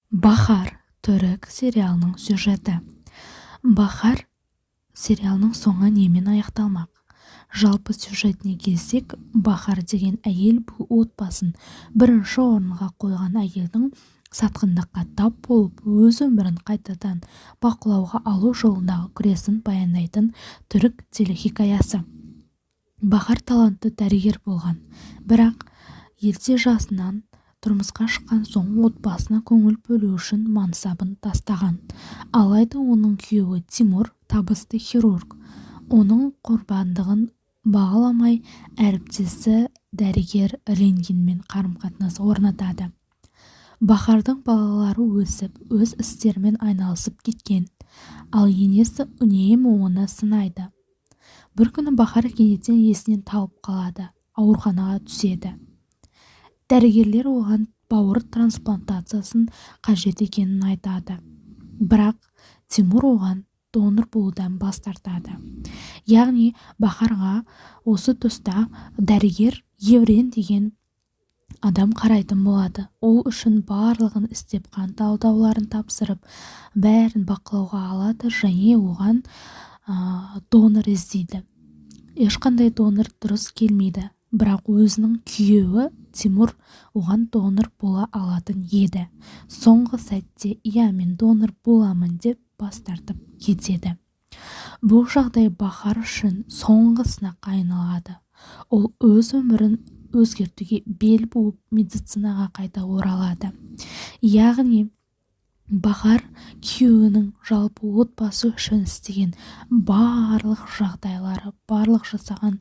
Бахар түрік сериалының сюжеті. Бахар сериалының соңы немен аяқталмақ? Жалпы сюжетіне келсек, Бахар деген әйел бұл отбасын бірінші орынға қойған әйелдің сатқындыққа тап болып, өз өмірін қайтадан бақылауға алу жолындағы күресін баяндайтын түрік телехикаясы. Бахар талантты дәрігер болған, бірақ ерте жасынан тұрмысқа шыққан соң отбасына көңіл бөлу үшін мансабын тастаған. Алайда оның күйеуі Тимур табысты хирург. Оның құрбандығын бағаламай әріптесі дәрігер рентгенмен қарым-қатынас орнатады. Бахардың балалары өсіп, өз істерімен айналысып кеткен, ал енесі үнемі оны сынайды. Бір күні Бахар кенеттен есінен талып қалады, ауруханаға түседі. Дәрігерлер оған бауыр трансплантациясын қажет екенін айтады. Бірақ Тимур оған донор болудан бас тартады. Яғни Бахарға осы тұста дәрігер Еврен деген адам қарайтын болады. Ол үшін барлығын істеп, қан талдауларын тапсырып, бәрін бақылауға алады және оған донор іздейді. Ешқандай донор дұрыс келмейді. Бірақ өзінің күйеуі Тимур оған донор бола алатын еді. Соңғы сәтте мен донор боламын деп бас тартып кетеді. Бұл жағдай Бахар үшін соңғы сынаққа айналады. Ол өз өмірін өзгертуге бел буып медицинаға қайта оралады. Яғни Бахар күйеуінің жалпы отбасы үшін істеген барлық жағдайлары, барлық жасаған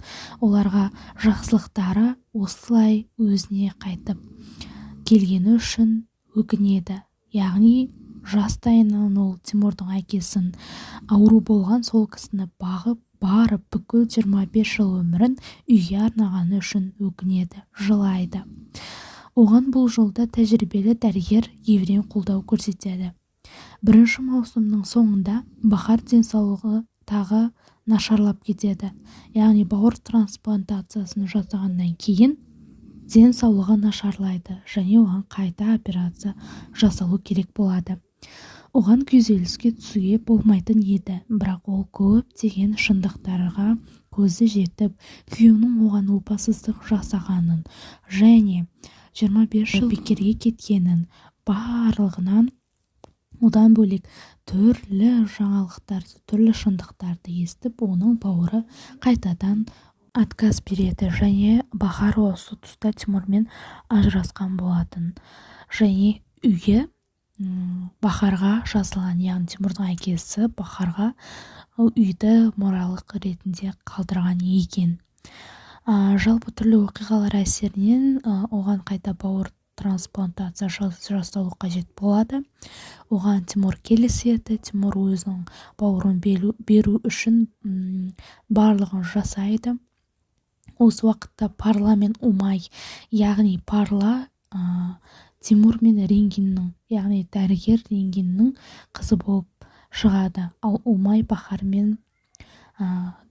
оларға жақсылықтары осылай өзіне қайтып келгені үшін өкінеді. Яғни жастайынан ол Тимурдың әкесін ауру болған сол кісіні бағып, барып бүкіл 25 жыл өмірін үйге арнағаны үшін өкінеді, жылайды. Оған бұл жолда тәжірибелі дәрігер Еврен қолдау көрсетеді. Бірінші маусымның соңында Бахар денсаулығы тағы нашарлап кетеді. Яғни бауыр трансплантациясын жасағаннан кейін денсаулығы нашарлайды және оған қайта операция жасалу керек болады. Оған күйзеліске түсуге болмайтын еді, бірақ ол көптеген шындықтарға көзі жетіп, күйеуінің оған опасыздық жасағанын және 25 жыл бекерге кеткенін барлығынан одан бөлек түрлі жаңалықтарды, түрлі шындықтарды естіп, оның бауыры қайтадан отказ береді және Бахар осы тұста Тимурмен ажырасқан болатын. Және үйге Бахарға жазылған, яғни Тимурдың әкесі Бахарға үйді моралық ретінде қалдырған екен. Жалпы түрлі оқиғалар әсерінен оған қайта бауыр трансплантация жасалу қажет болады. Оған Тимур келіседі. Тимур өзінің бауырын беру үшін барлығын жасайды. Осы уақытта Парла мен Умай, яғни Парла Тимур мен Рентгеннің, яғни дәрігер Рентгеннің қызы болып шығады, ал Умай Бахар мен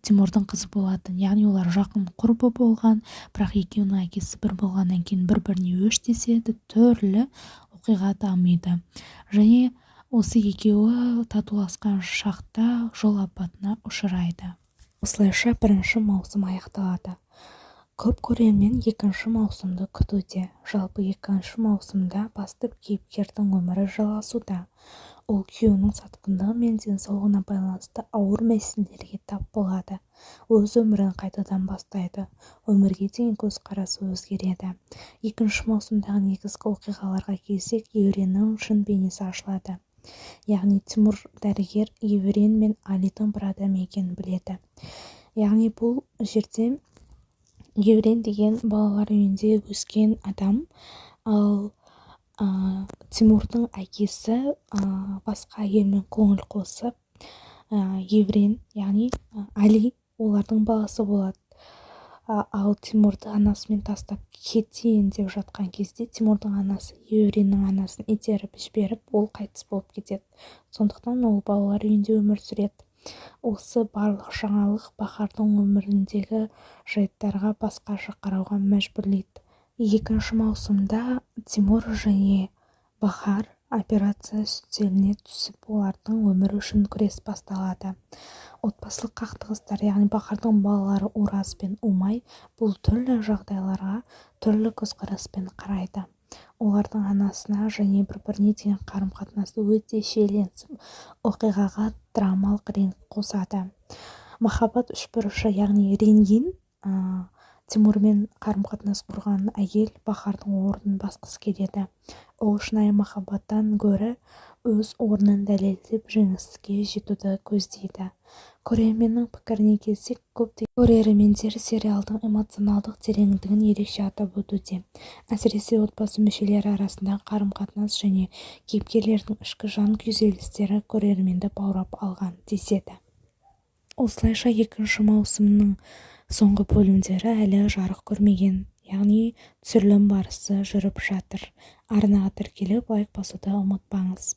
Тимурдың қызы болатын. Яғни олар жақын құрбы болған, бірақ екеуінің әкесі бір болғаннан кейін бір-біріне өштеседі, түрлі оқиға дамиды. Және осы екеуі татуласқан шақта жол апатына ұшырайды. Осылайша бірінші маусым аяқталады. Көп көрермен екінші маусымды күтуде. Жалпы екінші маусымда басты кейіпкердің өмірі жалғасуда. Ол күйеуінің сатқындығы мен денсаулығына байланысты ауыр мәселелерге тап болады. Өз өмірін қайтадан бастайды. Өмірге деген көзқарасы өзгереді. Екінші маусымдағы негізгі оқиғаларға келсек, Евреннің шын бейнесі ашылады. Яғни Тимур дәрігер Еврен мен Алидің бір адам екенін біледі. Яғни бұл жерде Еврен деген балалар үйінде өскен адам, ал Тимурдың әкесі басқа әйелмен көңіл қосып, Еврен, яғни Али олардың баласы болады. Ал Тимурды анасымен тастап кетейін деп жатқан кезде Тимурдың анасы Евреннің анасын итеріп жіберіп, ол қайтыс болып кетеді. Сондықтан ол балалар үйінде өмір сүреді. Осы барлық жаңалық Бахардың өміріндегі жайттарға басқаша қарауға мәжбүрлейді. Екінші маусымда Тимур және Бахар операция үстеліне түсіп олардың өмірі үшін күрес басталады. Отбасылық қақтығыстар, яғни Бахардың балалары Ураз бен Умай бұл түрлі жағдайларға түрлі көзқараспен қарайды. Олардың анасына және бір-біріне деген қарым-қатынасы өте шиеленісіп, оқиғаға драмалық реңк қосады. Махаббат үшбұрышы, яғни Реңгин Тимурмен қарым-қатынас құрған әйел Бахардың орнын басқысы келеді. Ол шынайы махаббаттан гөрі өз орнын дәлелдеп жеңіске жетуді көздейді. Көрерменнің пікіріне келсек, көптеген көрермендер сериалдың эмоционалдық тереңдігін ерекше атап өтуде. Әсіресе отбасы мүшелері арасындағы қарым-қатынас және кейіпкерлердің ішкі жан күйзелістері көрерменді баурап алған деседі. Осылайша екінші маусымның соңғы бөлімдері әлі жарық көрмеген, яғни түсірілім барысы жүріп жатыр. Арнаға тіркеліп лайк басуды ұмытпаңыз.